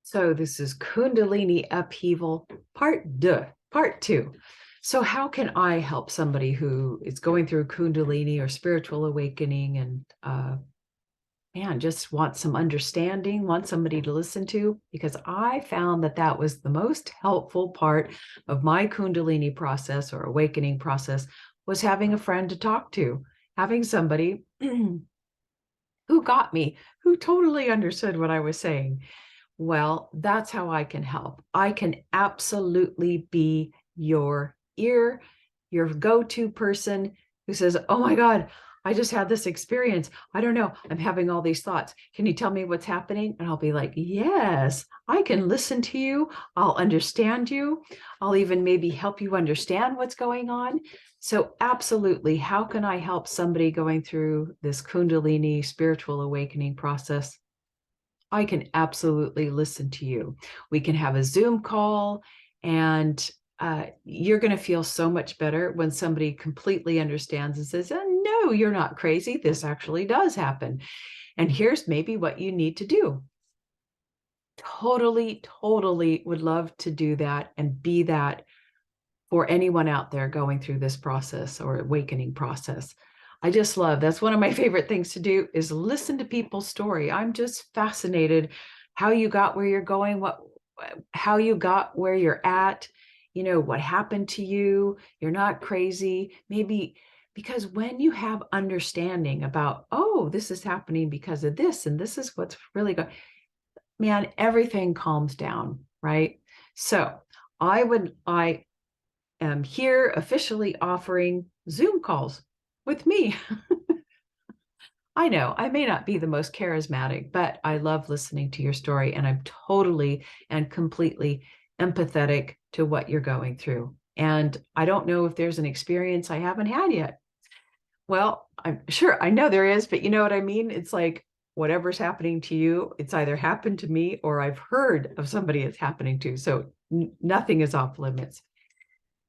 So this is Kundalini Upheaval part two. So how can I help somebody who is going through Kundalini or spiritual awakening and just wants some understanding, wants somebody to listen to? Because I found that that was the most helpful part of my Kundalini process or awakening process, was having a friend to talk to, having somebody who got me, who totally understood what I was saying. Well, that's how I can help. I can absolutely be your ear, your go-to person who says, "Oh my God, I just had this experience. I don't know. I'm having all these thoughts. Can you tell me what's happening?" And I'll be like, "Yes, I can listen to you. I'll understand you. I'll even maybe help you understand what's going on." So absolutely, how can I help somebody going through this Kundalini spiritual awakening process? I can absolutely listen to you. We can have a Zoom call, and you're going to feel so much better when somebody completely understands and says, "No, you're not crazy. This actually does happen. And here's maybe what you need to do." Totally, totally would love to do that and be that for anyone out there going through this process or awakening process. I just love, that's one of my favorite things to do, is listen to people's story. I'm just fascinated how you got where you're going, how you got where you're at, what happened to you. You're not crazy. Maybe because when you have understanding about, oh, this is happening because of this, and this is what's really going, man, everything calms down, right? So I am here officially offering Zoom calls with me. I know I may not be the most charismatic, but I love listening to your story, and I'm totally and completely empathetic to what you're going through. And I don't know if there's an experience I haven't had yet. Well, I'm sure I know there is, but you know what I mean? It's like whatever's happening to you, it's either happened to me or I've heard of somebody it's happening to. So nothing is off limits.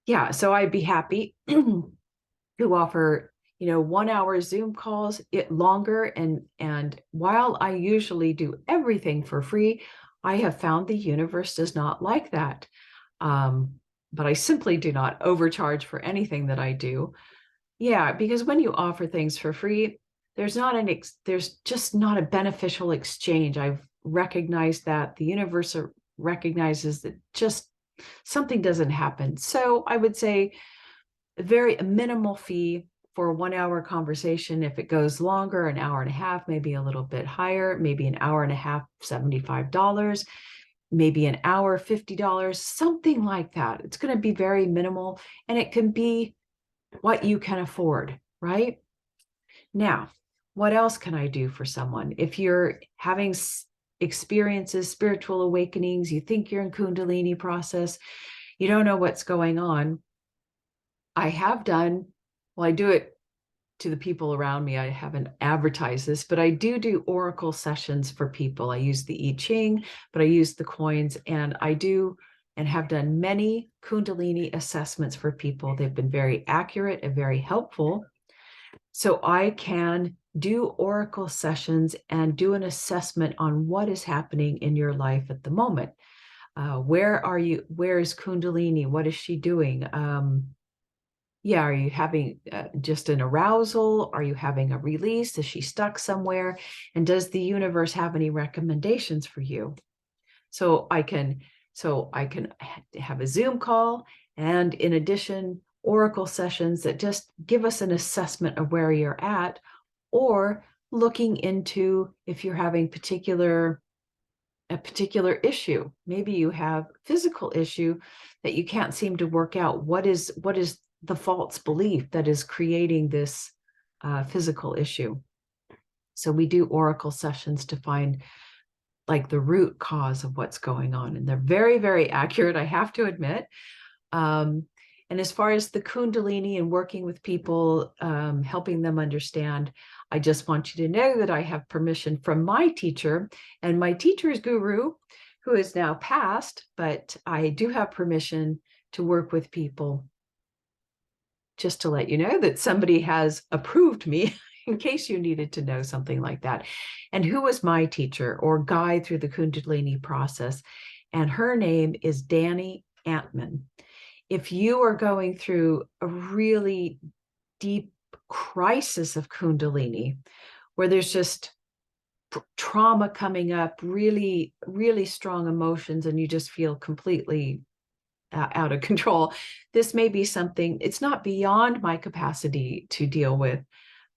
Yeah, so I'd be happy to offer 1 hour Zoom calls, it longer. And while I usually do everything for free, I have found the universe does not like that. But I simply do not overcharge for anything that I do. Yeah, because when you offer things for free, there's just not a beneficial exchange. I've recognized that the universe recognizes that just something doesn't happen. So I would say a minimal fee for a 1 hour conversation. If it goes longer, an hour and a half, maybe a little bit higher, maybe an hour and a half, $75, maybe an hour, $50, something like that. It's going to be very minimal, and it can be what you can afford, right? Now, what else can I do for someone? If you're having experiences, spiritual awakenings, you think you're in Kundalini process, you don't know what's going on. I have done, well, I do it to the people around me. I haven't advertised this, but I do Oracle sessions for people. I use the I Ching, but I use the coins, and I do and have done many Kundalini assessments for people. They've been very accurate and very helpful. So I can do Oracle sessions and do an assessment on what is happening in your life at the moment. Where are you? Where is Kundalini? What is she doing? Yeah, are you having just an arousal? Are you having a release? Is she stuck somewhere? And does the universe have any recommendations for you? So I can have a Zoom call, and in addition, Oracle sessions that just give us an assessment of where you're at, or looking into if you're having a particular issue. Maybe you have physical issue that you can't seem to work out. What is the false belief that is creating this physical issue? So we do Oracle sessions to find like the root cause of what's going on. And they're very, very accurate, I have to admit. And as far as the Kundalini and working with people, helping them understand, I just want you to know that I have permission from my teacher and my teacher's guru, who is now passed, but I do have permission to work with people. Just to let you know that somebody has approved me in case you needed to know something like that. And who was my teacher or guide through the Kundalini process? And her name is Danny Antman. If you are going through a really deep crisis of Kundalini, where there's just trauma coming up, really, really strong emotions, and you just feel completely out of control, this may be something, it's not beyond my capacity to deal with,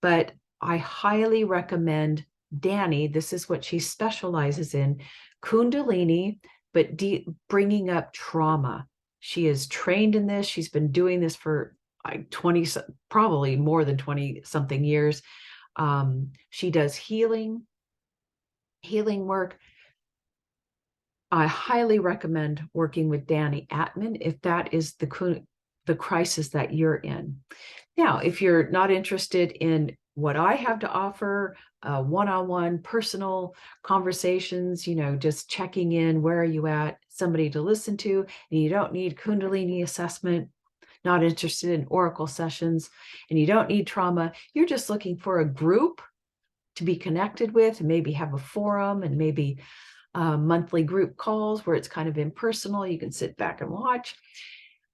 but I highly recommend Danny. This is what she specializes in, Kundalini, but bringing up trauma. She is trained in this. She's been doing this for 20, probably more than 20 something years. She does healing work. I highly recommend working with Danny Antman if that is the crisis that you're in. Now, if you're not interested in what I have to offer, one-on-one personal conversations, just checking in, where are you at, somebody to listen to, and you don't need Kundalini assessment, not interested in Oracle sessions, and you don't need trauma, you're just looking for a group to be connected with, and maybe have a forum, and maybe monthly group calls where it's kind of impersonal, you can sit back and watch,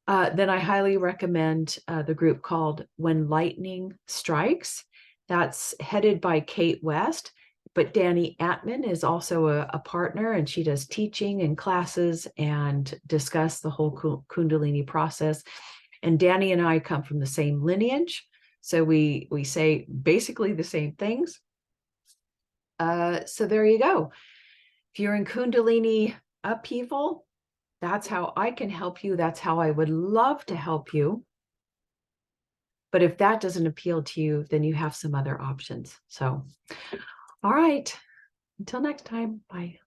then I highly recommend the group called When Lightning Strikes. That's headed by Kate West, but Danny Antman is also a partner, and she does teaching and classes and discuss the whole Kundalini process. And Danny and I come from the same lineage, so we say basically the same things. So there you go. If you're in Kundalini upheaval, that's how I can help you. That's how I would love to help you. But if that doesn't appeal to you, then you have some other options. So, all right. Until next time. Bye.